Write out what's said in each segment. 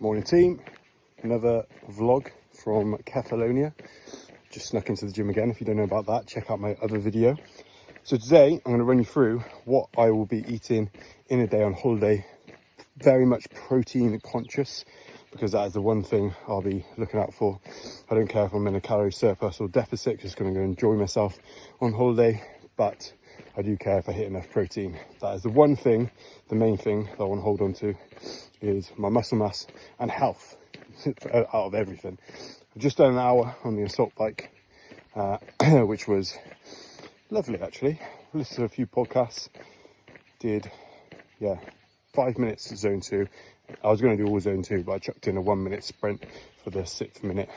Morning team, another vlog from Catalonia. Just snuck into the gym again. If you don't know about that, check out my other video. So today I'm going to run you through what I will be eating in a day on holiday. Very much protein conscious, because that is the one thing I'll be looking out for. I don't care if I'm in a calorie surplus or deficit, just going to go enjoy myself on holiday, but I do care if I hit enough protein. That is the one thing, the main thing that I want to hold on to, is my muscle mass and health out of everything. I've just done an hour on the assault bike, which was lovely actually. Listened to a few podcasts, did 5 minutes zone 2. I was going to do all zone 2, but I chucked in a 1 minute sprint for the 6th minute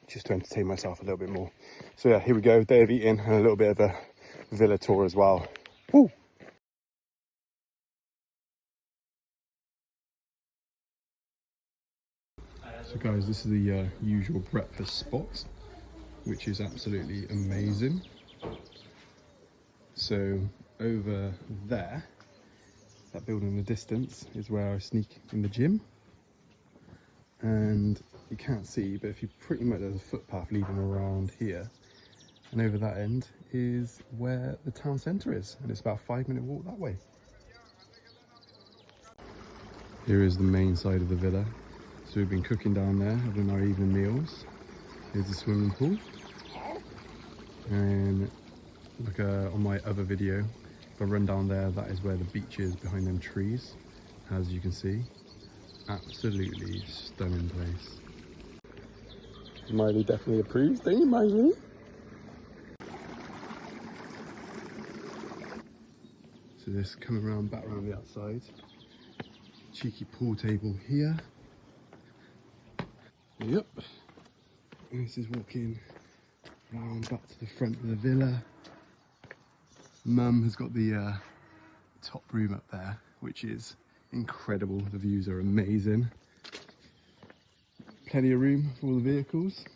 just to entertain myself a little bit more. So yeah, here we go, day of eating and a little bit of a villa tour as well. Woo! So guys, this is the usual breakfast spot, which is absolutely amazing. So over there, that building in the distance is where I sneak in the gym. And you can't see, but if you pretty much, there's a footpath leading around here. And over that end is where the town centre is. And it's about a 5-minute walk that way. Here is the main side of the villa. So we've been cooking down there, having our evening meals. Here's the swimming pool. And like on my other video, if I run down there, that is where the beach is, behind them trees. As you can see, absolutely stunning place. Miley definitely approves, don't you, Miley? So this coming around, back around the outside. Cheeky pool table here. Yep. And this is walking round back to the front of the villa. Mum has got the top room up there, which is incredible. The views are amazing. Plenty of room for all the vehicles.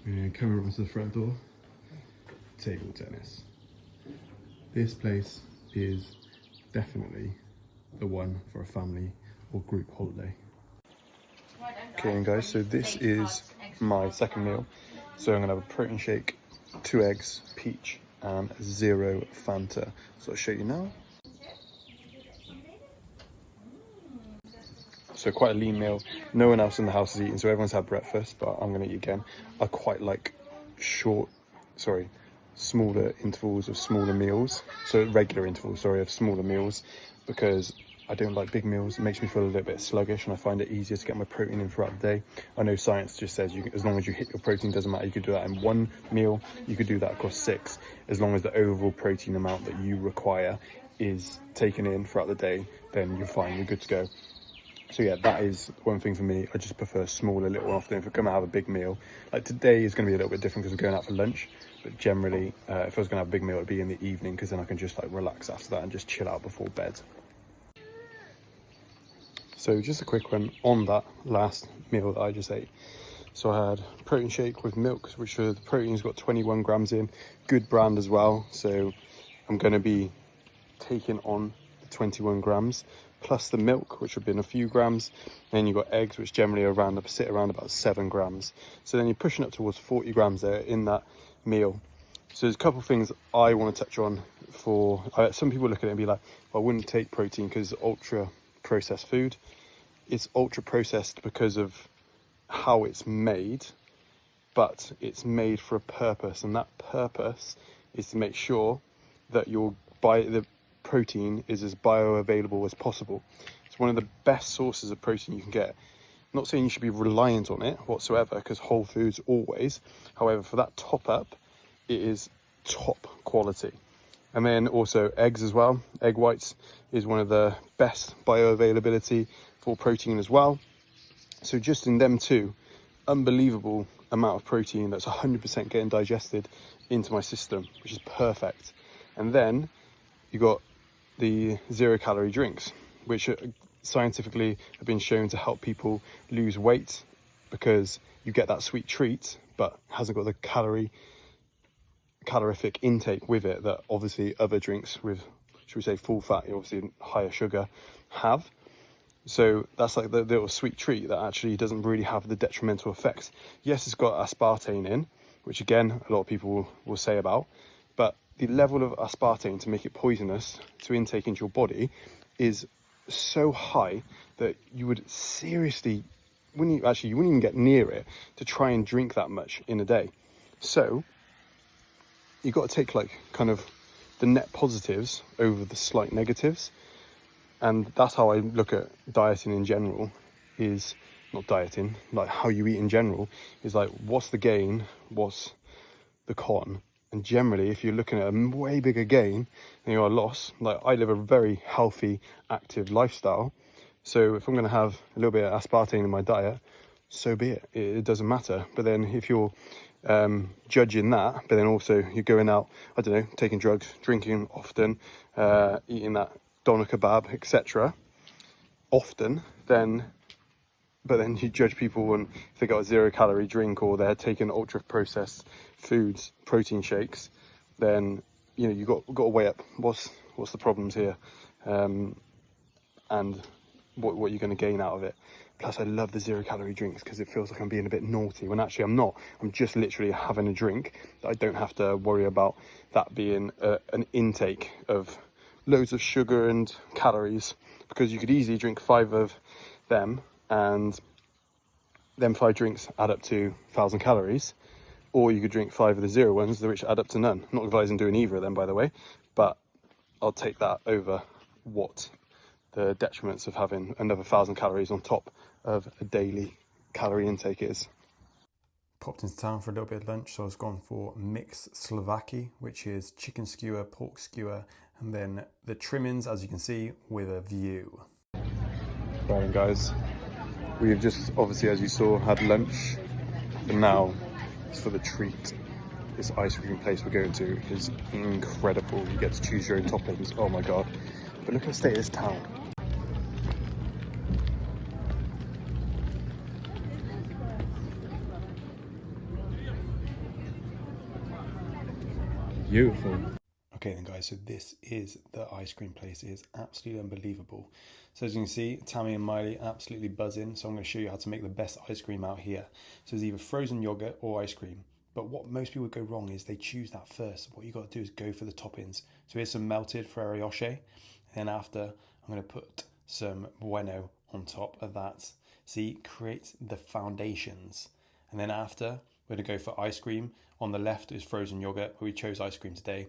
And coming around to the front door, table tennis. This place is definitely the one for a family or group holiday. Okay guys, so this is my second meal. So I'm gonna have a protein shake, 2 eggs, peach, and 0 Fanta. So I'll show you now. So quite a lean meal. No one else in the house is eating, so everyone's had breakfast, but I'm gonna eat again. I quite like smaller intervals of smaller meals. So regular intervals, of smaller meals, because I don't like big meals. It makes me feel a little bit sluggish, and I find it easier to get my protein in throughout the day. I know science just says as long as you hit your protein, doesn't matter. You could do that in 1 meal. You could do that across 6, as long as the overall protein amount that you require is taken in throughout the day. Then you're fine. You're good to go. So yeah, that is one thing for me. I just prefer smaller, little often. If we're going to have a big meal, like today is going to be a little bit different because we're going out for lunch. But generally, if I was going to have a big meal, it'd be in the evening, because then I can just like relax after that and just chill out before bed. So just a quick one on that last meal that I just ate. So I had protein shake with milk, which the protein's got 21 grams in, good brand as well. So I'm going to be taking on the 21 grams plus the milk, which would have been a few grams. And then you've got eggs, which generally sit around about 7 grams. So then you're pushing up towards 40 grams there in that meal. So there's a couple of things I want to touch on. Some people look at it and be like, well, I wouldn't take protein because it's ultra processed food. It's ultra processed because of how it's made, but it's made for a purpose, and that purpose is to make sure that the protein is as bioavailable as possible. It's one of the best sources of protein you can get. I'm not saying you should be reliant on it whatsoever, because whole foods always. However, for that top up, it is top quality. And then also eggs as well. Egg whites is one of the best bioavailability for protein as well. So just in them two, unbelievable amount of protein that's 100% getting digested into my system, which is perfect. And then you got the 0 calorie drinks, which scientifically have been shown to help people lose weight, because you get that sweet treat but hasn't got the calorific intake with it that obviously other drinks with, should we say, full fat, obviously higher sugar have. So that's like the little sweet treat that actually doesn't really have the detrimental effects. Yes, it's got aspartame in, which again, a lot of people will say about, but the level of aspartame to make it poisonous to intake into your body is so high that you would seriously, you wouldn't even get near it to try and drink that much in a day. So you've got to take like kind of the net positives over the slight negatives. And that's how I look at dieting in general, is not dieting, like how you eat in general, is like, what's the gain, what's the con? And generally, if you're looking at a way bigger gain than you are loss, like I live a very healthy, active lifestyle. So if I'm going to have a little bit of aspartame in my diet, so be it. It doesn't matter. But then if you're judging that, but then also you're going out, I don't know, taking drugs, drinking often, eating that doner kebab, etc. often, but then you judge people when if they got a 0-calorie drink or they're taking ultra processed foods, protein shakes, then you got to weigh up what's the problems here, and what you're going to gain out of it. Plus, I love the 0-calorie drinks because it feels like I'm being a bit naughty when actually I'm not. I'm just literally having a drink that I don't have to worry about that being an intake of loads of sugar and calories, because you could easily drink 5 of them and them 5 drinks add up to 1,000 calories, or you could drink 5 of the 0 ones, which add up to none. I'm not advising doing either of them, by the way, but I'll take that over what the detriments of having another 1,000 calories on top of a daily calorie intake is. Popped into town for a little bit of lunch, so I was gone for mixed Slovaki, which is chicken skewer, pork skewer, and then the trimmings, as you can see, with a view. Right, guys, we have just, obviously, as you saw, had lunch, but now it's for the treat. This ice cream place we're going to is incredible. You get to choose your own toppings. Oh my god. But look at the state of this town. Beautiful. Okay then guys, so this is the ice cream place. It is absolutely unbelievable. So as you can see, Tammy and Miley absolutely buzzing. So I'm going to show you how to make the best ice cream out here. So there's either frozen yogurt or ice cream. But what most people go wrong is they choose that first. What you got to do is go for the toppings. So here's some melted Ferrero Rocher. And then after, I'm going to put some Bueno on top of that. See, create the foundations. And then after, we're going to go for ice cream. On the left is frozen yogurt, but we chose ice cream today.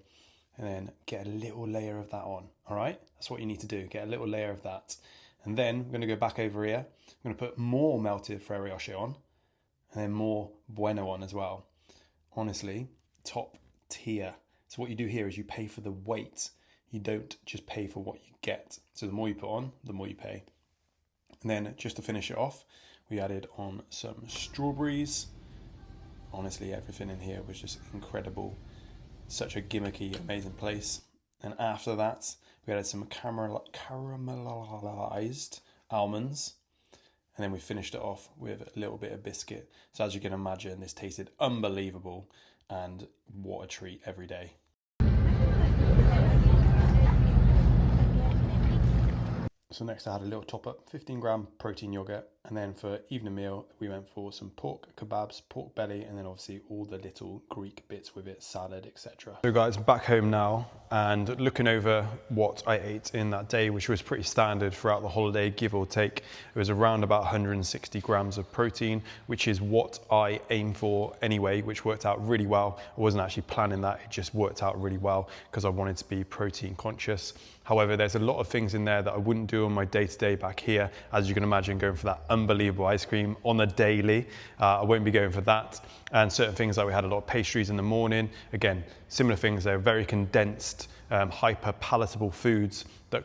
And then get a little layer of that on, all right? That's what you need to do, get a little layer of that. And then we're gonna go back over here. I'm gonna put more melted Ferrero Rocher on, and then more Bueno on as well. Honestly, top tier. So what you do here is you pay for the weight. You don't just pay for what you get. So the more you put on, the more you pay. And then just to finish it off, we added on some strawberries. Honestly, everything in here was just incredible. Such a gimmicky, amazing place. And after that, we added some caramelized almonds. And then we finished it off with a little bit of biscuit. So as you can imagine, this tasted unbelievable. And what a treat every day. So next I had a little top up, 15-gram protein yogurt, and then for evening meal we went for some pork kebabs, pork belly, and then obviously all the little Greek bits with it, salad, etc. So guys, back home now and looking over what I ate in that day, which was pretty standard throughout the holiday, give or take. It was around about 160 grams of protein, which is what I aim for anyway, which worked out really well. I wasn't actually planning that, it just worked out really well because I wanted to be protein conscious. However, there's a lot of things in there that I wouldn't do on my day-to-day back here. As you can imagine, going for that unbelievable ice cream on the daily, I won't be going for that. And certain things like we had a lot of pastries in the morning. Again, similar things, they're very condensed, hyper palatable foods that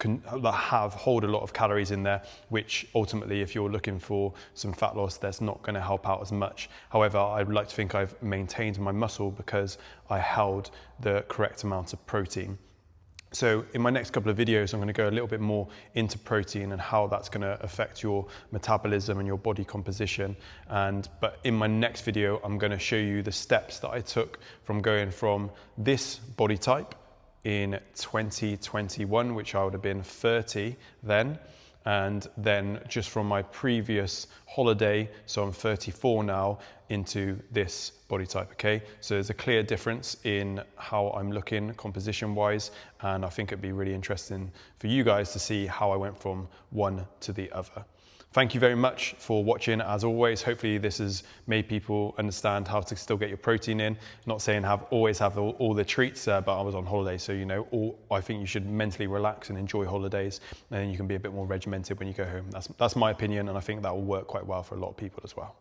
hold a lot of calories in there, which ultimately, if you're looking for some fat loss, that's not going to help out as much. However, I'd like to think I've maintained my muscle because I held the correct amount of protein. So in my next couple of videos, I'm going to go a little bit more into protein and how that's going to affect your metabolism and your body composition. But in my next video, I'm going to show you the steps that I took from going from this body type in 2021, which I would have been 30 then, and then just from my previous holiday, so I'm 34 now, into this body type, okay? So there's a clear difference in how I'm looking composition wise, and I think it'd be really interesting for you guys to see how I went from one to the other. Thank you very much for watching. As always, hopefully this has made people understand how to still get your protein in. Not saying always have all the treats, but I was on holiday, so I think you should mentally relax and enjoy holidays, and then you can be a bit more regimented when you go home. That's my opinion, and I think that will work quite well for a lot of people as well.